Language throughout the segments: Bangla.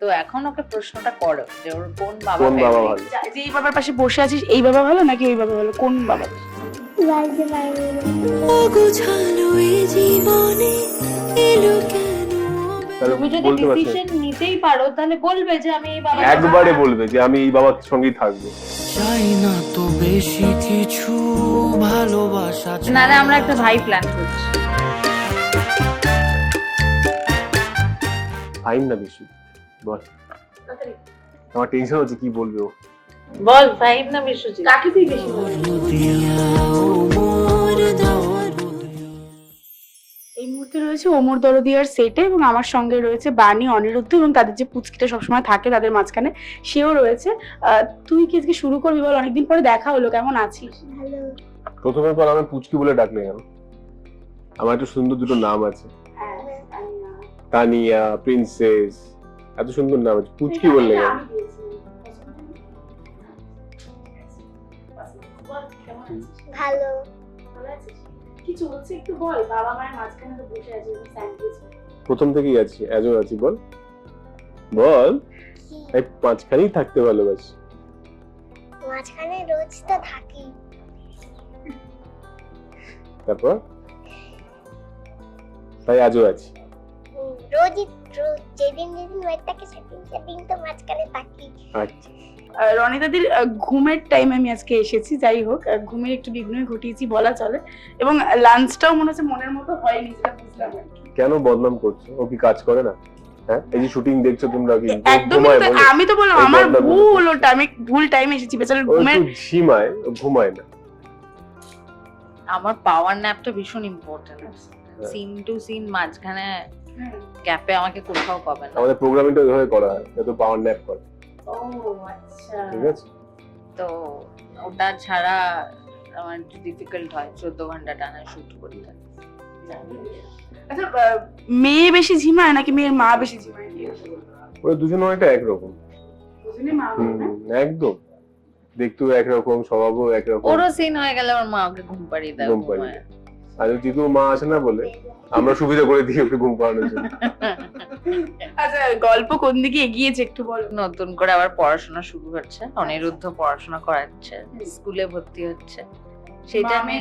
তো এখন ওকে প্রশ্নটা করো যে ওর কোন বাবা কোন বাবা favorite? ভালো? যে এই বাবার পাশে বসে আছিস এই বাবা ভালো নাকি ওই বাবা ভালো, কোন বাবা? বলতে পারবো না। অগোছালো এই জীবনে এলো কেন তাহলে তুমি যদি বলতে পারছো ডিসিশন নিতেই পারো তাহলে বলবে যে আমি এই বাবা একবারে বলবে যে আমি এই বাবার সঙ্গেই থাকবো। চাই না তো বেশি কিছু ভালোবাসা না না আমরা একটা ভাই প্ল্যান করছি। ফাইন না বেশি বল, আমার টেনশন হচ্ছে কি বলবে ও। বল ফাইভ না বিশ্বজিৎ? কাকে তুই বেশি ভালো? এই মুহূর্তে রয়েছে ওমর দরদিয়ার সেটে এবং আমার সঙ্গে রয়েছে বাণী, অনিরুদ্ধ এবং তাদের যে পুচকিটা সবসময় থাকে তাদের মাঝখানে সেও রয়েছে। তুই কি আজকে শুরু করবি বল? অনেকদিন পরে দেখা হলো, কেমন আছিস? ভালো। প্রথমে পর আমি পুচকি বলে ডাকলে কেন? আমার একটু সুন্দর দুটো নাম আছে, তানিয়া, প্রিন্সেস, এত সুন্দর নাম আছে, পুচকি বললে কেন? ভালো। কি চলছে একটু বল, বাবা মায়ের মাঝখানে তো বসে আছিস স্যান্ডউইচ। প্রথম থেকেই আছি, আজও আছি, বল বল। কি? এই মাঝখানেই থাকতে ভালোবাসি। মাঝখানে রোজ তো থাকি। তারপর তাই আজও আছি। রোজই যেদিন যেদিন ওয়েট থাকে সেদিন তো মাঝখানে থাকি। আচ্ছা, রনিতাদির ঘুমের টাইম আমি আজকে এসেছি, যাই হোক ঘুমের একটু বিঘ্ন ঘটিয়েছি বলা চলে এবং লাঞ্চটাও মনে হচ্ছে মনের মতো হয়নি, যেটা বুঝলাম আর কি। কেন বদনাম করছো? ও কি কাজ করে না? হ্যাঁ, এই যে শুটিং দেখছো তোমরা, কি একদমই ঘুমায় তো, বলো? আমি তো বললাম এই আমার বদনাম ভুল, করছে। ওটা আমি ভুল টাইমে এসেছি, বেচারার ও ঘুমের। একটু ঝিমায়, ও ঘুমায় না। আমার পাওয়ার ন্যাপটা ভীষণ ইম্পর্টেন্ট। সিন টু সিন মাঝখানে গ্যাপে আমাকে কোথাও পাবে না। আমাদের প্রোগ্রামিংটা ওইভাবে করা হয়, যত পাওয়ার ন্যাপ করে। ও আচ্ছা, ঠিক আছে, তো ওটা ছাড়া আমার ডিফিকাল্ট হয় 14 ঘন্টা টানা শুট করতে। আচ্ছা মেয়ে বেশি ঝিমায় নাকি মেয়ের মা বেশি ঝিমায়? ওরা দুজন অনেকটা একরকম। দুজনে মা বাবা না? একদম, দেখতেও একরকম, স্বভাবও একরকম। ওরও সিন হয়ে গেলে আমার মা ওকে ঘুম পাড়িয়ে দেয়। ঘুম পাড়িয়ে দেয়। আর যেহেতু মা আসে না বলে আমরা সুবিধা করে দিই ওকে ঘুম পাড়ানোর জন্য। আচ্ছা গল্প কোন দিকে এগিয়েছে একটু বল। নতুন করে আবার পড়াশোনা শুরু হচ্ছে, অনিরুদ্ধ পড়াশোনা করাচ্ছে, স্কুলে ভর্তি হচ্ছে। সেটা আমি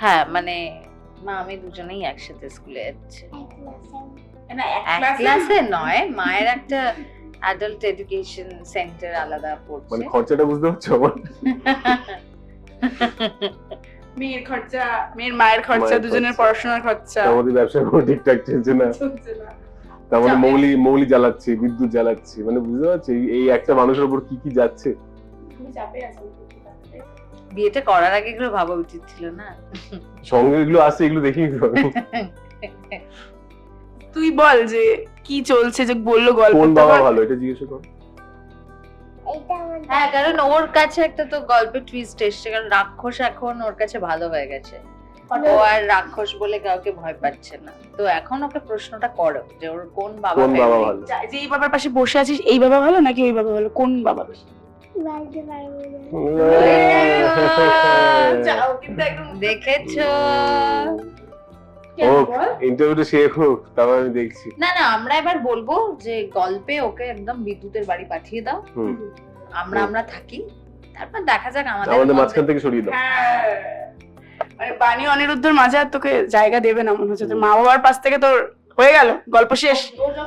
হ্যাঁ মানে মা আমি দুজনেই একসাথে স্কুলে যাচ্ছে। এক ক্লাসে নয়, মায়ের একটা অ্যাডাল্ট এডুকেশন সেন্টার আলাদা মানে পড়ছে। খরচাটা বুঝতে পারছো আমার? মেয়ের খরচা, মেয়ের মায়ের খরচা, মায়ের দুজনের খরচা। পড়াশোনার খরচা আমাদের ব্যবসা কোনো ঠিকঠাক চলছে না, চলছে না। তার মানে চাপে মৌলি জ্বালাচ্ছি, বিদ্যুৎ জ্বালাচ্ছি, মানে বুঝতে পারছি এই একটা মানুষের উপর কি কি যাচ্ছে। তুমি চাপে আছো। বিয়েটা করার আগে এগুলো ভাবা উচিত ছিল না? সঙ্গে এগুলো আসছে, এগুলো দেখি তুই বল যে কি চলছে, যে বললো গল্প। কোন বাবা ভালো এটা জিজ্ঞেস কর। এইটা আমার হ্যাঁ কারণ ওর কাছে একটা তো গল্পের টুইস্ট এসছে, কারণ রাক্ষস এখন ওর কাছে ভালো হয়ে গেছে, ও আর রাক্ষস বলে কাউকে ভয় পাচ্ছে না। তো এখন ওকে প্রশ্নটা করো যে ওর কোন বাবা কোন বাবা favorite? ভালো? যে এই বাবার পাশে বসে আছিস এই বাবা ভালো নাকি ওই বাবা ভালো, কোন বাবা বেশি? বলতে পারবো না। যাও, কিন্তু একদম দেখেছো? কেন ও বল? ইন্টারভিউটা শেষ হোক, তারপর আমি দেখছি। না না আমরা এবার বলবো যে গল্পে ওকে একদম বিদ্যুতের বাড়ি পাঠিয়ে দাও, হুম, আমরা থাকি, তারপর দেখা যাক আমাদের আমাদের মাঝখান থেকে সরিয়ে দাও। হ্যাঁ, মানে বাণী অনিরুদ্ধর মাঝে আর তোকে জায়গা দেবে না মনে হচ্ছে, তোর মা বাবার পাশ থেকে তোর হয়ে গেল গল্প শেষ।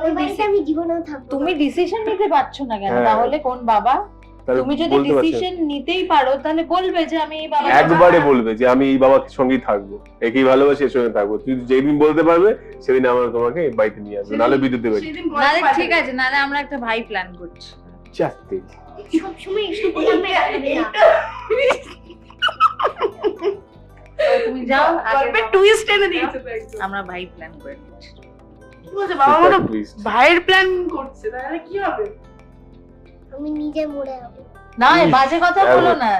ওই বাড়িতে আমি জীবনেও থাকবো না। তুমি ডিসিশন নিতে পারছো না কেন? হ্যাঁ। তাহলে কোন বাবা? তাহলে তুমি যদি বলতে পারছি না। ডিসিশন নিতেই পারো তাহলে বলবে যে আমি এই বাবা একবারে বলবে যে আমি এই বাবার সঙ্গেই থাকবো, একই ভালোবাসি, এর সঙ্গে থাকবো। তুই যেদিন বলতে পারবে সেদিন আমরা তোমাকে বাড়িতে নিয়ে আসবো, নাহলে বিদ্যুতের বাড়ি। সেদিন গল্প নালে আছে। ঠিক আছে, নালে আমরা একটা ভাই প্ল্যান করছি। চারটে সবসময় একটু বললাম রাখবে না। তো তুমি যাও আগে গল্পের টুইস্ট এনে দিয়েছে তো একদম। আমরা ভাই প্ল্যান করে নিচ্ছি। কি বলছে বাবা মা তো twist। ভাইয়ের প্ল্যান করছে, তাহলে কি হবে? আমি নিজে মরে যাবো। না এই ইস, বাজে কথা এমন- বলো না,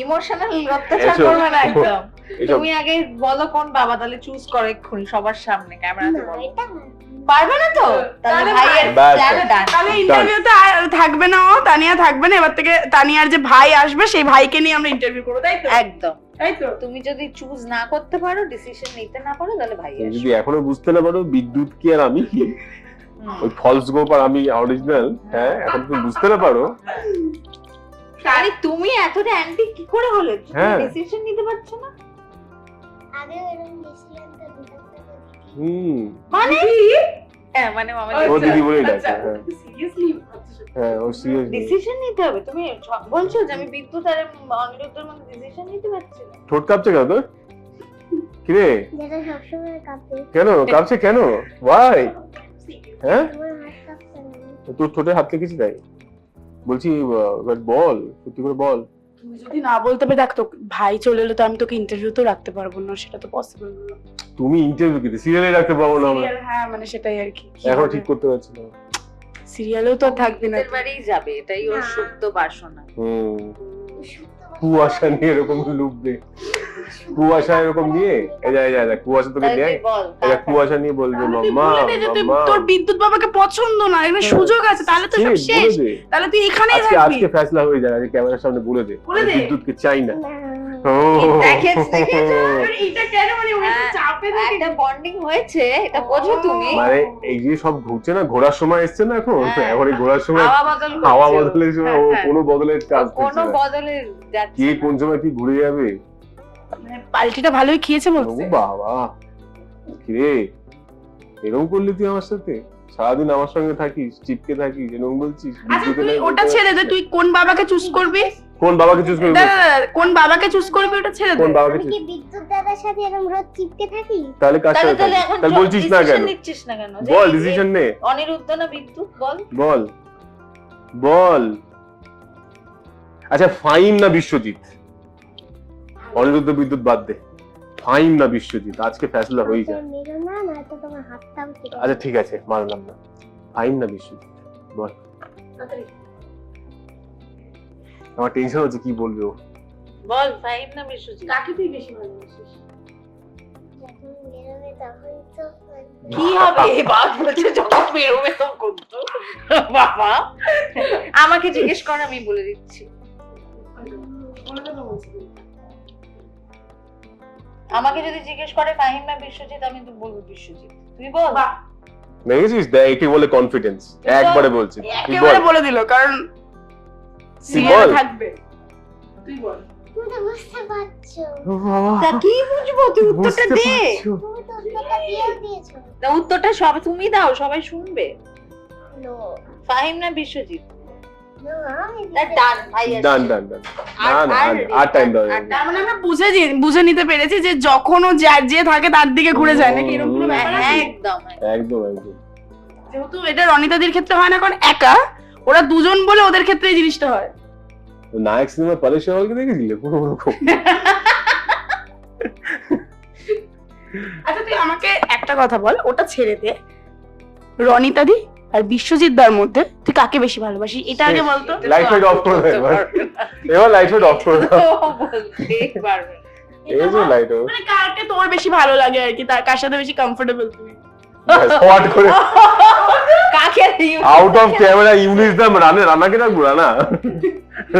ইমোশনাল অত্যাচার এসব- করবে না একদম। এসব তুমি আগে বলো কোন বাবা, তাহলে চুজ করো এক্ষুনি সবার সামনে ক্যামেরাতে না, বলো। এটা পারবে না তো? তাহলে তাহলে ভাইয়ের ব্যাস, প্ল্যান ব্যাস। ডান। তাহলে ইন্টারভিউতে থাকবে না ও, তানিয়া থাকবে না, এবার থেকে তানিয়ার যে ভাই আসবে সেই ভাইকে নিয়ে আমরা ইন্টারভিউ করবো, তাই তো? একদম। তাই তো? তুমি যদি চুজ না করতে পারো, ডিসিশন নিতে না পারো, তাহলে ভাই তুমি আসবে। যদি এখনো বুঝতে না পারো বিদ্যুৎ কি আর আমি কি, ওই ফলস গোপ আর আমি অরিজিনাল। হ্যাঁ, এখন তুমি বুঝতে না পারো। আরে তুমি এতটা অ্যান্টি কি করে হলে? হ্যাঁ। ডিসিশন নিতে পারছো না? আগে এরকম ডিসিশন তো দিতে মানে হ্যাঁ, মানে মামা ও দিদি বলেই ডাকে। আচ্ছা, হ্যাঁ সিরিয়াসলি হ্যাঁ, ও সিরিয়াস। ডিসিশন নিতে হবে। তুমি বলছো যে আমি বিদ্যুৎ আর অনিরুদ্ধের মধ্যে ডিসিশন নিতে পারছি না? ঠোঁট কাঁপছে কেন তোর? কি রে, যেটা সবসময় কাঁপে কেন কাঁপছে কেন? ওয়াই? হ্যাঁ, আমার হাত কাঁপছে না। তোর ঠোঁটে হাত লেগেছে তাই বলছি। এবার বল, সত্যি করে বল। তুই যদি না বলতে পারে, দেখ তো ভাই চলে এলো তো আমি তোকে ইন্টারভিউতেও রাখতে পারবো না, সেটা তো পসিবল না। তুমি ইন্টারভিউ দিতে সিরিয়ালে রাখতে পারবো না আমরা। সিরিয়াল, হ্যাঁ মানে সেটাই আর কি। এখন ঠিক করতে পারছি না। সিরিয়ালেও তো আর থাকবে না। বিদ্যুতের বাড়িই যাবে, এটাই ওর না। সুপ্ত বাসনা। কুয়াশা নিয়ে এরকম লুববে, কুয়াশা এরকম নিয়ে এই যা কুয়াশা তোকে তাই দেয়। তুই বল, এটা কুয়াশা নিয়ে বলবে তাহলে তুই মাম্মা বলে দে যে তুই মাম্মা। তোর বিদ্যুৎ বাবাকে পছন্দ না, এখানে সুযোগ আছে, তাহলে তো সব শেষ। তাহলে তুই এখানেই আজকে থাকবি। আজকে ফেসলা হয়ে যায়, আজকে ক্যামেরার সামনে বলে দে বলে দে। বিদ্যুৎকে চাই না। না ও দেখেছ, দেখেছ? এটা কেন মানে ওই হ্যাঁ, চাপে একটা বন্ডিং হয়েছে, এটা বোঝো তুমি। মানে এই যে সব ঘুরছে না, ঘোরার সময় এসছে না এখন। হ্যাঁ। এখন এই ঘোরার সময় হাওয়া বদল করছে। হাওয়া বদলের সময় ও হ্যাঁ, কোনো বদলের কাজ করছে কোনো না। বদলে যাচ্ছে কে না। কোন সময় কি ঘুরে যাবে? মানে পাল্টিটা ভালোই খেয়েছে ও বলছে। বাবা, কিরে এরকম করলি তুই আমার সাথে? সারাদিন আমার সঙ্গে থাকিস, চিপকে থাকিস, এরকম বলছিস? আচ্ছা বিদ্যুতের তুই লাইন ওটা বলতে ছেড়ে দে, পারছিস তুই কোন বাবাকে চুজ করবি? কোন বাবাকে চুজ করবি? দাঁড়া, দাঁড়া, কোন বাবাকে চুজ করবি ওটা ছেড়ে দে। কোন বাবাকে আমি চুজ? কি বিদ্যুৎ দাদার সাথে এরকম রোজ চিপকে থাকি? তাহলে কার তাহলে সাথে তাহলে থাকিস? এখন তাহলে বলছিস না কেন? ডিসিশন নিচ্ছিস না কেন? যে বল, এই- ডিসিশন নে। অনিরুদ্ধ না বিদ্যুৎ, বল। বল বল। আচ্ছা, ফাইম না বিশ্বজিৎ? অনিরুদ্ধ বিদ্যুৎ বাদ দে, ফাইম না বিশ্বজিৎ? আজকে ফেসলা হয়ে যায়। মেরো না, নয়তো তোমার হাতটাও কেটে আচ্ছা ঠিক আছে, মানলাম না। ফাইম না বিশ্বজিৎ, বল। আমার টেনশন হচ্ছে কি বলবে ও। বল, ফাইভ না বিশ্বজিৎ? কাকে তুই বেশি ভালোবাসিস? যখন বেরোবে তখন তো কি হবে? বাদ বলছে যখন বেরোবে তখন তো। বাবা, আমাকে জিজ্ঞেস কর, আমি বলে দিচ্ছি। আমাকে যদি জিজ্ঞেস করে ফাহিম না বিশ্বজিৎ, আমি তো বলবো বিশ্বজিৎ। তুই বল। বাহ, দেখেছিস, দেখ একে বলে কনফিডেন্স। একবারে বলছি, তুই বল। একেবারে বলে দিল, কারণ সিরিয়াল বল। থাকবে। তুই বল। তুমি তো বুঝতে পারছো, ও বাবা, তা কি বুঝবো? তুই উত্তরটা বুঝতে দে। পারছো? তুমি তো উত্তরটা দিয়েও দিয়েছো। না, উত্তরটা সব তুমি দাও, সবাই শুনবে। নো ফাহিম না বিশ্বজিৎ? নো, আমি ডান ভাই, ডান ডান ডান। না না, আর টাইম দাও। তার মানে আমরা বুঝে নিতে পেরেছি যে যখন ও যে থাকে তার দিকে ঘুরে যায়, নাকি এরকম কোনো ব্যাপার আছে? একদম একদম একদম। যেহেতু এটা রনিতাদির ক্ষেত্রে হয় না, কারণ একা ওরা দুজন বলে ওদের ক্ষেত্রে এই জিনিসটা হয়। নায়ক সিনেমা পরেশ রাওয়ালকে দেখেছিলে কোনো রকম? আচ্ছা তুই আমাকে একটা কথা বল, ওটা ছেড়ে দে, রনিতাদি আর বিশ্বজিৎ দার মধ্যে তুই কাকে বেশি ভালোবাসিস এটা আগে বলতো। লাইট ফাইট অফ করে দাও এবার। এবার লাইট ফাইট অফ করে দাও। বলতেই পারবে না। এই যে লাইট অফ। মানে কাকে তোর বেশি ভালো লাগে আর কি, তার কার সাথে বেশি কমফোর্টেবল তুই? স্পট করে কাকে আউট অফ ক্যামেরা ইংলিশ দাম রানাকে রাখবো?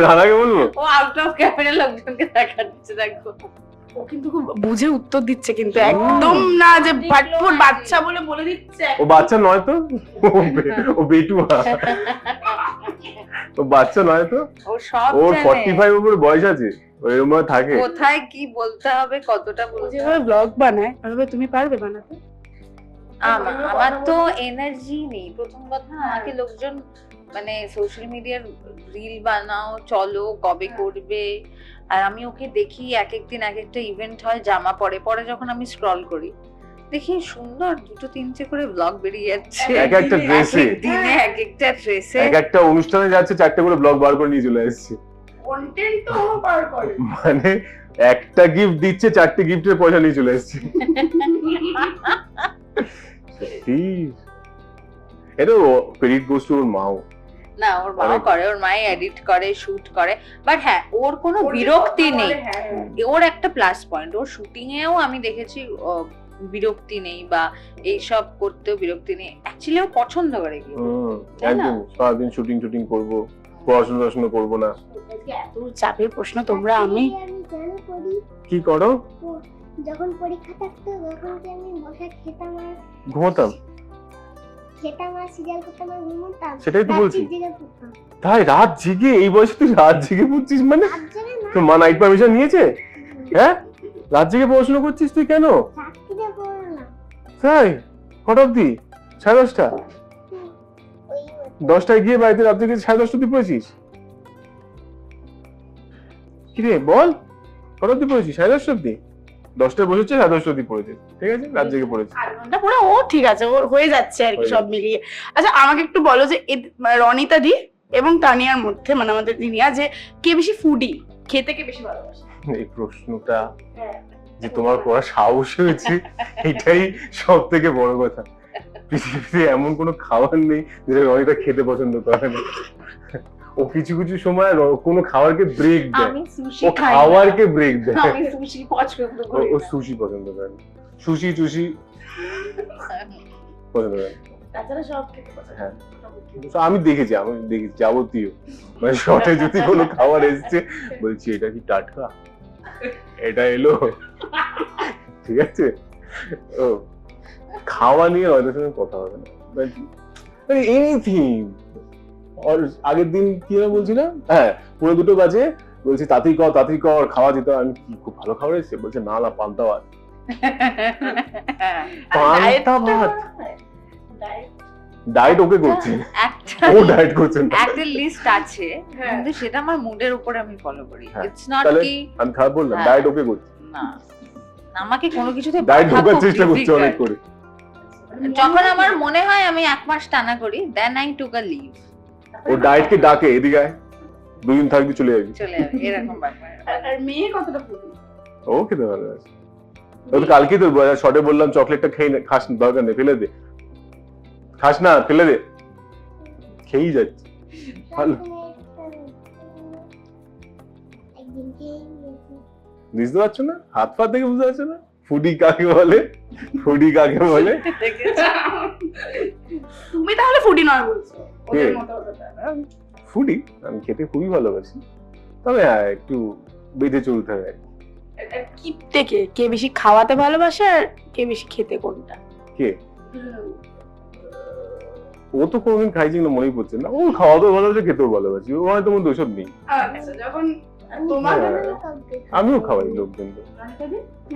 রানাকে বলবো? ও আউট অফ ক্যামেরা লোকজনকে দেখাচ্ছে, দেখো। ও কিন্তু খুব বুঝে উত্তর দিচ্ছে, কিন্তু একদম না যে ভাটফুট বাচ্চা বলে দিচ্ছে। ও বাচ্চা নয় তো, ও বেটুয়া। ও বাচ্চা নয় তো, ও সব ওর জানে। 45 উপরে বয়স আছে, ও এরকম ভাবে থাকে। কোথায় কি বলতে হবে, কতটা ও বলতে যেভাবে হবে। ব্লগ বানায় ওভাবে তুমি পারবে বানাতে? আমার তো এনার্জি নেই। প্রথম কথা, আমাকে লোকজন মানে সোশ্যাল মিডিয়ার রিল বানাও, চলো, কবে করবে, আর আমি ওকে দেখি এক একদিন এক একটা ইভেন্ট হয়, জামা পরে পরে যখন আমি স্ক্রল করি দেখি সুন্দর 2-3টে করে ব্লগ বেরিয়ে যাচ্ছে এক একটা ড্রেসে, দিনে, এক একটা ড্রেসে। এক একটা অনুষ্ঠানে যাচ্ছে, 4টে করে ব্লগ বার করে নিয়ে চলে আসছে। কন্টেন্ট তো ও পার করে। মানে একটা গিফট দিচ্ছে, 4টে গিফটের পয়সা নিয়ে চলে আসছে। সত্যি, এটা ক্রেডিট গোস টু ওর মাও। না, ওর মাও অনেক- করে, ওর মাই এডিট করে, শুট করে, বাট হ্যাঁ ওর কোনো বিরক্তি নেই। ওর একটা প্লাস পয়েন্ট, ওর শুটিং এও আমি দেখেছি বিরক্তি নেই, বা এইসব করতেও বিরক্তি নেই। অ্যাকচুয়ালি ও পছন্দ করে কি, তাই না? একদম সারাদিন শুটিং করবো, পড়াশোনা করবো না। এত চাপের প্রশ্ন তোমরা। আমি জানো করি, কি করো? যখন পরীক্ষা থাকতো তখন কি আমি বসে খেতাম আর ঘুমাতাম। খেতাম আর সিরিয়াল করতাম আর ঘুমোতাম। সেটাই তো বলছি। রাত্রির জেগে পড়তাম। তাই রাত জেগে এই বয়সে তুই রাত জেগে পড়ছিস মানে? রাত জেগে না, তোর মা নাইট পারমিশন নিয়েছে? হ্যাঁ, রাত জেগে পড়াশোনা করছিস তুই কেন? রাত্রিরে পড়ো না। তাই কটা অব্দি? 10:30টা? ওই 10টায় গিয়ে বাড়িতে রাত জেগে 10:30 অব্দি পড়েছিস? কিরে বল, কটা অব্দি পড়েছিস? 10:30 অব্দি? 10টায় বসেছে, 10:30 অব্দি পড়েছিস, ঠিক আছে, রাত জেগে পড়েছিস। 8 ঘন্টা পুরো ও ঠিক আছে, ওর হয়ে যাচ্ছে আর কি হয়ে সব মিলিয়ে। আচ্ছা আমাকে একটু বলো যে রনিতা দি এবং তানিয়ার মধ্যে, মানে আমাদের দিনিয়া, যে কে বেশি ফুডি, খেতে কে বেশি ভালোবাসে? এই প্রশ্নটা যে তোমার করা সাহস হয়েছে, এটাই সব থেকে বড় কথা। পৃথিবীতে এমন কোনো খাবার নেই যেটা রনিতা খেতে পছন্দ করে না। ও কিছু কিছু সময় কোনো খাবারকে ব্রেক দেয়, আমি সুশি ও খাই না। খাবারকে ব্রেক দেয়। আমি সুশি পছন্দ করি ও না। সুশি পছন্দ করে না, সুশি টুশি পছন্দ করে না। তাছাড়া সব খেতে পছন্দ হ্যাঁ। তো আমি দেখেছি যাবতীয়, মানে শর্টে যদি কোনো খাবার এসছে বলছি এটা কি টাটকা, এটা এলো, ঠিক আছে। ও খাওয়া নিয়ে ওদের সঙ্গে কথা হবে না, মানে এনিথিং। আর আগের দিন কি যেন বলছিলাম, হ্যাঁ 2:30 বাজে, বলছি তাড়াতাড়ি কর খাওয়া যেতে হবে। আমি কি খুব ভালো খাবার এসেছে? বলছে না পান্তা ভাত। পান্তা ভাত ডায়েট ওকে করছি, একটা ও ডায়েট করছে না। একটা লিস্ট আছে, হ্যাঁ। কিন্তু সেটা আমার মুডের উপরে আমি ফলো করি। হ্যাঁ, ইটস নট তাহলে কি আমি খারাপ বললাম? হ্যাঁ। ডায়েট ওকে করছি, না, আমাকে কোনো কিছুতে ডায়েট বাধা ঢোকার খুব চেষ্টা করছে difficult। অনেক করে। যখন আমার মনে হয় আমি 1 মাস টানা করি, then I took a leave, ও ডায়েটকে ডাকে এদিকে আয়, 2 দিন থাকবি চলে যাবি। চলে যাবে, এরকম ব্যাপার। আর মেয়ে কতটা ফুডি? ও খেতে ভালো আছে। ও তো কালকেই তো শর্টে বললাম চকলেটটা খেয়ে নে, খাস না, দরকার নেই, ফেলে দে, খাস না, ফেলে দে, খেয়েই যাচ্ছে। ভালো। একদিন খেয়ে নিয়েছি। বুঝতে পারছো না? হাত পা থেকে বুঝতে পারছো না ফুডি কাকে বলে? ফুডি কাকে বলে? তুমি তাহলে ফুডি নয় বলছো? ওদের কে? মতো অতটা। ফুডি, আমি খেতে খুবই ভালোবাসি, তবে হ্যাঁ একটু বেঁধে চলতে হয় আর কি। কি থেকে কে বেশি খাওয়াতে ভালোবাসে আর কে বেশি খেতে কোনটা? কে? ও তো কোনোদিন খাইছি না, মনেই পড়ছে না। ও খাওয়াতেও ভালোবাসে, খেতেও ভালোবাসি, ও হয়তো মধ্যে ওইসব নেই। আচ্ছা যখন তোমার হ্যাঁ। আমিও কাউকে খাই। আমিও খাওয়াই লোকজনকে,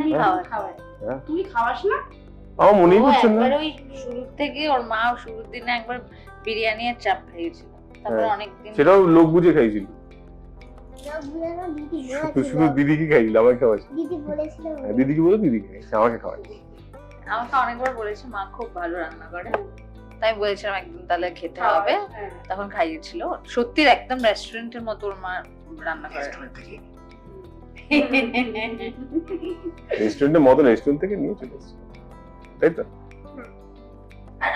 আমি হ্যাঁ। খাওয়াই। খাওয়ায়। হ্যাঁ। তুই খাওয়াস না? আমার মনেই ও পড়ছে না। একবার ওই শুরুর থেকে ওর মা শুরুর দিনে একবার বিরিয়ানি আর চাপ খাইয়েছিল, তারপর হ্যাঁ। অনেকদিন সেটাও লোক বুঝে খাইছিল, লোক বুঝানো দিদি শুধু বলেছিল। দিদিকে খাইছিল, আমাকে খাওয়াইছিল। দিদি বলেছিল হ্যাঁ, দিদিকে বলে দিদিকে খাইছে, আমাকে খাওয়াই। আমাকে অনেকবার বলেছে মা খুব ভালো রান্না করে, তাই বলেছিলাম একদিন তাহলে খেতে হবে, হ্যাঁ। তখন খাইয়েছিল। সত্যি একদম রেস্টুরেন্টের মতো ওর মা রান্না করে। রেস্টুরেন্টের মতো রেস্টুরেন্ট থেকে নিয়ে চলে এসেছি, তাই তো?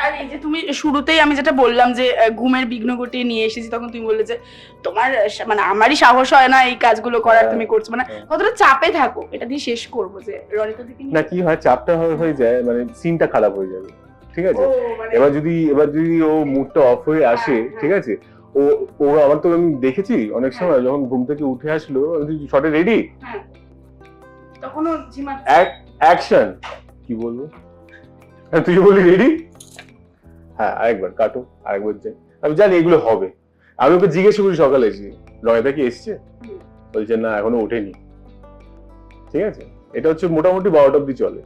আর এই যে তুমি শুরুতেই আমি যেটা বললাম যে ঘুমের বিঘ্ন ঘটিয়ে নিয়ে এসেছি, তখন তুমি বললে যে তোমার মানে আমারই সাহস হয় না এই কাজগুলো করার, হ্যাঁ, তুমি করছো, মানে হ্যাঁ। কতটা চাপে থাকো? এটা দিয়ে শেষ করবো যে রনিতা দিকে না কি হয়, চাপটা হয়ে যায়, মানে সিনটা খারাপ হয়ে যাবে, ঠিক আছে। মানে এবার যদি ও মুডটা অফ হয়ে আসে, হ্যাঁ, হ্যাঁ। ঠিক আছে, ও আমার তো আমি দেখেছি অনেক সময় যখন ঘুম থেকে উঠে আসলো, শর্টে রেডি, তখনও ঝিমাচ্ছে। অ্যাকশন, কি বলবো, হ্যাঁ তুই বলি রেডি, হ্যাঁ আরেকবার কাটো, আরেকবার যাই, আমি জানি এগুলো হবে। আমি ওকে জিজ্ঞেস করি সকালে এসে, রয়দা কি এসছে? বলছে না এখনো ওঠেনি, ঠিক আছে। এটা হচ্ছে মোটামুটি 12টা অব্দি চলে,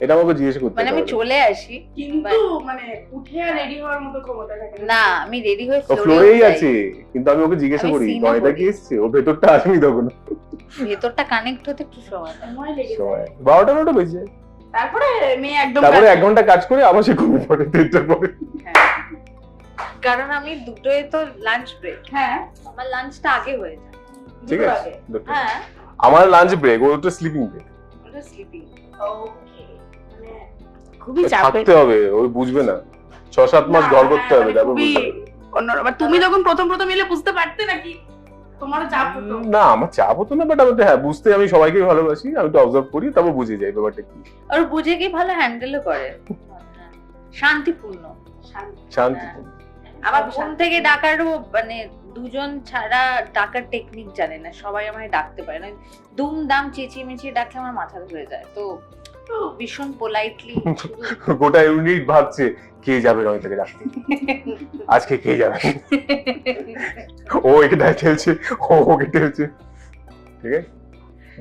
এটা আমাকে জিজ্ঞেস করতে মানে আমি হবে। চলে আসি, কিন্তু মানে উঠে আর রেডি হওয়ার মতো ক্ষমতা থাকে না আমি রেডি হয়ে ও ফ্লোরেই ফ্লোরেই আছে, কিন্তু আমি ওকে জিজ্ঞাসা আমি করি scene ও রয়দা করি। কি এসছে, ও ভেতরটা আসেনি তখন। ভেতরটা কানেক্ট হতে একটু সময় লাগে। সময় লেগে যায়। সময় 12টা 9টা বেজে যায়। তারপরে মেয়ে একদম তারপরে কাজ- 1 ঘন্টা কাজ করে আবার সে ঘুমিয়ে পড়ে 3টার পরে। হ্যাঁ। কারণ আমি দুটোই তো লাঞ্চ ব্রেক, হ্যাঁ আমার লাঞ্চটা আগে হয়ে যায়। ঠিক দুটো আছে আগে। দুটো। হ্যাঁ, আমার লাঞ্চ ব্রেক, ওর তো স্লিপিং ব্রেক, ওটা স্লিপিং। ওকে মানে খুবই চাপের। থাকতে হবে, ওই বুঝবে না, 6-7 মাস না, ঘর করতে হবে, মানে তারপর খুবই বুঝবে। অন্যরকম। আর তুমি যখন প্রথম এলে বুঝতে পারতে নাকি তোমারও চাপ হতো? না আমার চাপ হতো না, বাট আমি হ্যাঁ বুঝতে, আমি সবাইকে ভালোবাসি, আমি তো অবজার্ভ করি, তারপর বুঝে যাই ব্যাপারটা কি। আর বুঝে কি ভালো হ্যান্ডেলও করে, শান্তিপূর্ণ। শান্তি। আমার ঘুম থেকে ডাকারও মানে দুজন ছাড়া ডাকার টেকনিক জানে না, সবাই আমায় ডাকতে পারে না, দুম দাম চেঁচিয়ে মেচিয়ে ডাকলে আমার মাথা ধরে যায়। তো ভীষণ পোলাইটলি গোটা ইউনিট ভাবছে কে যাবে রনিতাকে রাখতে, আজকে কে যাবে। ও একে ঠেলছে, ও ওকে ঠেলছে, ঠিক আছে।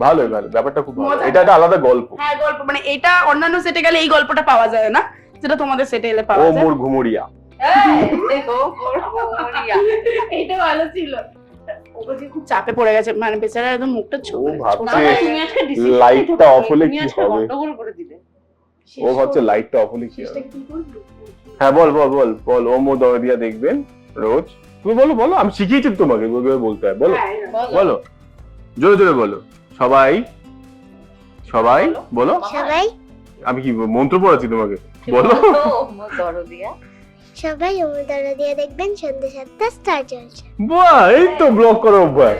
ভালো ভালো, ব্যাপারটা খুব ভালো। মজা। এটা একটা আলাদা গল্প। হ্যাঁ গল্প, মানে এটা অন্যান্য সেটে গেলে এই গল্পটা পাওয়া যায় না, যেটা তোমাদের সেটে এলে ও পাওয়া যায়। মোর ঘুমুরিয়া। এটা ভালো ছিল। ও বলছে খুব চাপে পড়ে গেছে, মানে বেচারা একদম মুখটা ও ছোট ভাবছে তুমি আজকে discipline লাইটটা অফ হলে তুমি কি আজকে হবে। গন্ডগোল করে দিলে। ও ভাবছে লাইটটা অফ হলে কি শেষটা হবে। কি করবি? হ্যাঁ বল বল বল বল। ও মোর দরদিয়া দেখবেন রোজ। তুমি বলো বলো, আমি শিখিয়েছি তো তোমাকে ওইভাবে বলতে হয়। বলো হ্যাঁ, হ্যাঁ। বলো, জোরে জোরে বলো। সবাই সবাই বলো। সবাই আমি কি মন্ত্র পড়াচ্ছি তোমাকে? বলো। দরদিয়া সবাই ওমর দরদিয়া দেখবেন সন্ধ্যা 7টা স্টার জলসা। বাহ, এই তো ব্লক করো অভ্যাস।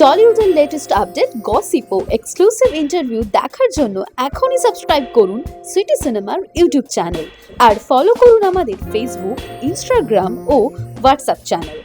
টলিউডের লেটেস্ট আপডেট, গসিপ ও এক্সক্লুসিভ ইন্টারভিউ দেখার জন্য এখনই সাবস্ক্রাইব করুন সিটি সিনেমার ইউটিউব চ্যানেল আর ফলো করুন আমাদের ফেসবুক, ইনস্টাগ্রাম ও হোয়াটসঅ্যাপ চ্যানেল।